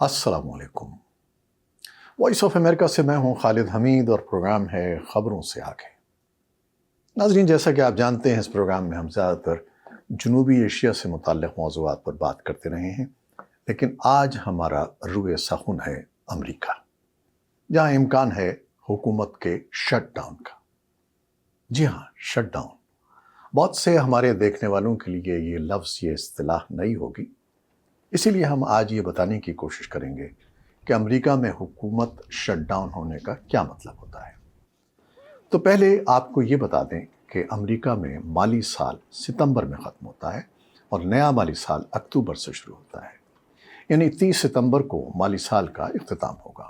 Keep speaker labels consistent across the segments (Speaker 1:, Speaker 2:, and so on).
Speaker 1: السلام علیکم۔ Voice of America سے میں ہوں خالد حمید اور پروگرام ہے خبروں سے آگے۔ ناظرین، جیسا کہ آپ جانتے ہیں اس پروگرام میں ہم زیادہ تر جنوبی ایشیا سے متعلق موضوعات پر بات کرتے رہے ہیں، لیکن آج ہمارا روئے سخن ہے امریکہ، جہاں امکان ہے حکومت کے شٹ ڈاؤن کا۔ جی ہاں، شٹ ڈاؤن۔ بہت سے ہمارے دیکھنے والوں کے لیے یہ لفظ، یہ اصطلاح نئی ہوگی، اسی لیے ہم آج یہ بتانے کی کوشش کریں گے کہ امریکہ میں حکومت شٹ ڈاؤن ہونے کا کیا مطلب ہوتا ہے۔ تو پہلے آپ کو یہ بتا دیں کہ امریکہ میں مالی سال ستمبر میں ختم ہوتا ہے اور نیا مالی سال اکتوبر سے شروع ہوتا ہے، یعنی 30 ستمبر کو مالی سال کا اختتام ہوگا۔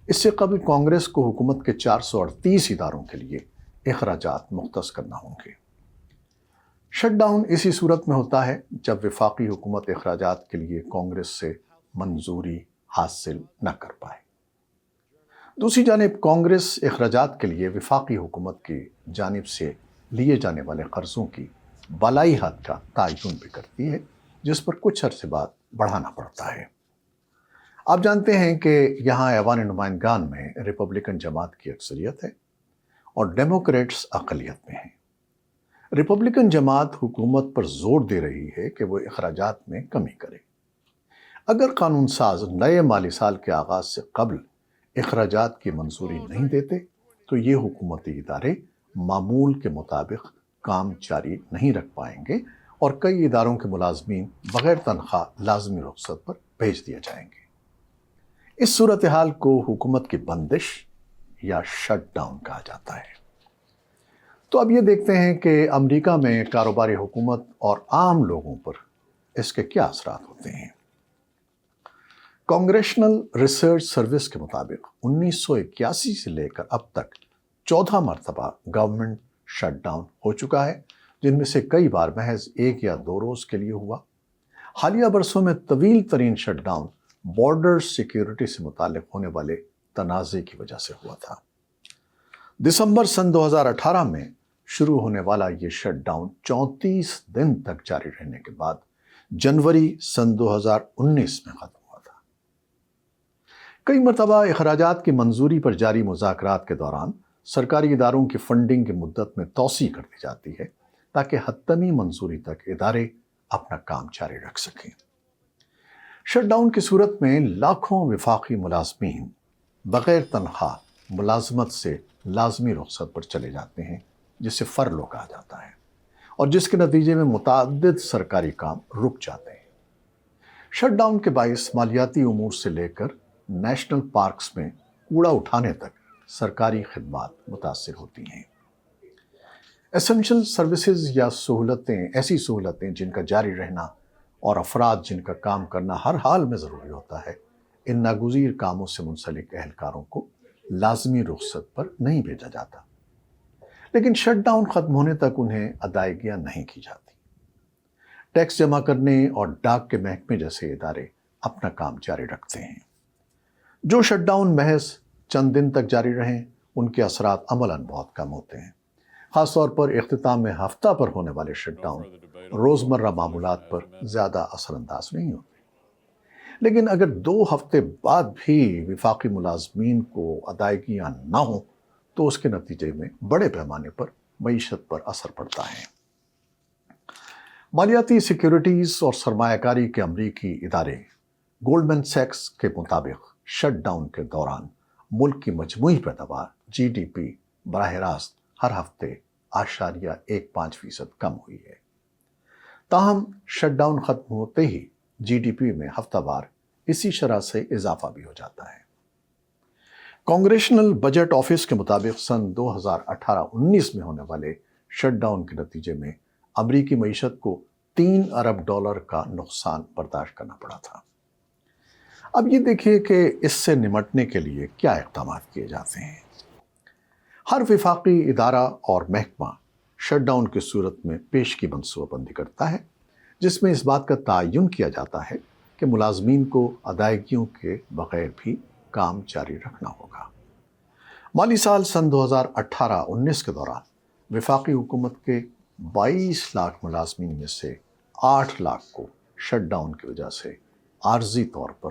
Speaker 1: اس سے قبل کانگریس کو حکومت کے 438 اداروں کے لیے اخراجات مختص کرنا ہوں گے۔ شٹ ڈاؤن اسی صورت میں ہوتا ہے جب وفاقی حکومت اخراجات کے لیے کانگریس سے منظوری حاصل نہ کر پائے۔ دوسری جانب کانگریس اخراجات کے لیے وفاقی حکومت کی جانب سے لیے جانے والے قرضوں کی بالائی حد کا تعین بھی کرتی ہے، جس پر کچھ عرصے بعد بڑھانا پڑتا ہے۔ آپ جانتے ہیں کہ یہاں ایوان نمائندگان میں ریپبلکن جماعت کی اکثریت ہے اور ڈیموکریٹس اقلیت میں ہیں۔ ریپبلکن جماعت حکومت پر زور دے رہی ہے کہ وہ اخراجات میں کمی کرے۔ اگر قانون ساز نئے مالی سال کے آغاز سے قبل اخراجات کی منظوری نہیں دیتے تو یہ حکومتی ادارے معمول کے مطابق کام جاری نہیں رکھ پائیں گے اور کئی اداروں کے ملازمین بغیر تنخواہ لازمی رخصت پر بھیج دیے جائیں گے۔ اس صورتحال کو حکومت کی بندش یا شٹ ڈاؤن کہا جاتا ہے۔ تو اب یہ دیکھتے ہیں کہ امریکہ میں کاروباری حکومت اور عام لوگوں پر اس کے کیا اثرات ہوتے ہیں۔ کانگریشنل ریسرچ سروس کے مطابق 1981 سے لے کر اب تک 14 مرتبہ گورنمنٹ شٹ ڈاؤن ہو چکا ہے، جن میں سے کئی بار محض 1 یا 2 روز کے لیے ہوا۔ حالیہ برسوں میں طویل ترین شٹ ڈاؤن بارڈر سیکیورٹی سے متعلق ہونے والے تنازع کی وجہ سے ہوا تھا۔ دسمبر سن 2018 میں شروع ہونے والا یہ شٹ ڈاؤن 34 دن تک جاری رہنے کے بعد جنوری سن 2019 میں ختم ہوا تھا۔ کئی مرتبہ اخراجات کی منظوری پر جاری مذاکرات کے دوران سرکاری اداروں کی فنڈنگ کی مدت میں توسیع کر دی جاتی ہے تاکہ حتمی منظوری تک ادارے اپنا کام جاری رکھ سکیں۔ شٹ ڈاؤن کی صورت میں لاکھوں وفاقی ملازمین بغیر تنخواہ ملازمت سے لازمی رخصت پر چلے جاتے ہیں، جسے فرلو کہا جاتا ہے، اور جس کے نتیجے میں متعدد سرکاری کام رک جاتے ہیں۔ شٹ ڈاؤن کے باعث مالیاتی امور سے لے کر نیشنل پارکس میں کوڑا اٹھانے تک سرکاری خدمات متاثر ہوتی ہیں۔ ایسنشل سروسز یا ایسی سہولتیں جن کا جاری رہنا اور افراد جن کا کام کرنا ہر حال میں ضروری ہوتا ہے، ان ناگزیر کاموں سے منسلک اہلکاروں کو لازمی رخصت پر نہیں بھیجا جاتا، لیکن شٹ ڈاؤن ختم ہونے تک انہیں ادائیگیاں نہیں کی جاتی۔ ٹیکس جمع کرنے اور ڈاک کے محکمے جیسے ادارے اپنا کام جاری رکھتے ہیں۔ جو شٹ ڈاؤن محض چند دن تک جاری رہیں، ان کے اثرات عملاً بہت کم ہوتے ہیں۔ خاص طور پر اختتام ہفتہ پر ہونے والے شٹ ڈاؤن روزمرہ معمولات پر زیادہ اثر انداز نہیں ہوتے، لیکن اگر 2 ہفتے بعد بھی وفاقی ملازمین کو ادائیگیاں نہ ہوں تو اس کے نتیجے میں بڑے پیمانے پر معیشت پر اثر پڑتا ہے۔ مالیاتی سیکیورٹیز اور سرمایہ کاری کے امریکی ادارے گولڈمین سیکس کے مطابق شٹ ڈاؤن کے دوران ملک کی مجموعی پیداوار GDP براہ راست ہر ہفتے 0.15% کم ہوئی ہے۔ تاہم شٹ ڈاؤن ختم ہوتے ہی GDP میں ہفتہ وار اسی شرح سے اضافہ بھی ہو جاتا ہے۔ کانگریشنل بجٹ آفس کے مطابق سن 2018-19 میں ہونے والے شٹ ڈاؤن کے نتیجے میں امریکی معیشت کو $3 ارب کا نقصان برداشت کرنا پڑا تھا۔ اب یہ دیکھیے کہ اس سے نمٹنے کے لیے کیا اقدامات کیے جاتے ہیں۔ ہر وفاقی ادارہ اور محکمہ شٹ ڈاؤن کی صورت میں پیشگی منصوبہ بندی کرتا ہے، جس میں اس بات کا تعین کیا جاتا ہے کہ ملازمین کو ادائیگیوں کے بغیر بھی کام جاری رکھنا ہوگا۔ مالی سال سن 2018-19 کے دوران وفاقی حکومت کے 22 لاکھ ملازمین میں سے 8 لاکھ کو شٹ ڈاؤن کی وجہ سے عارضی طور پر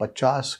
Speaker 1: $50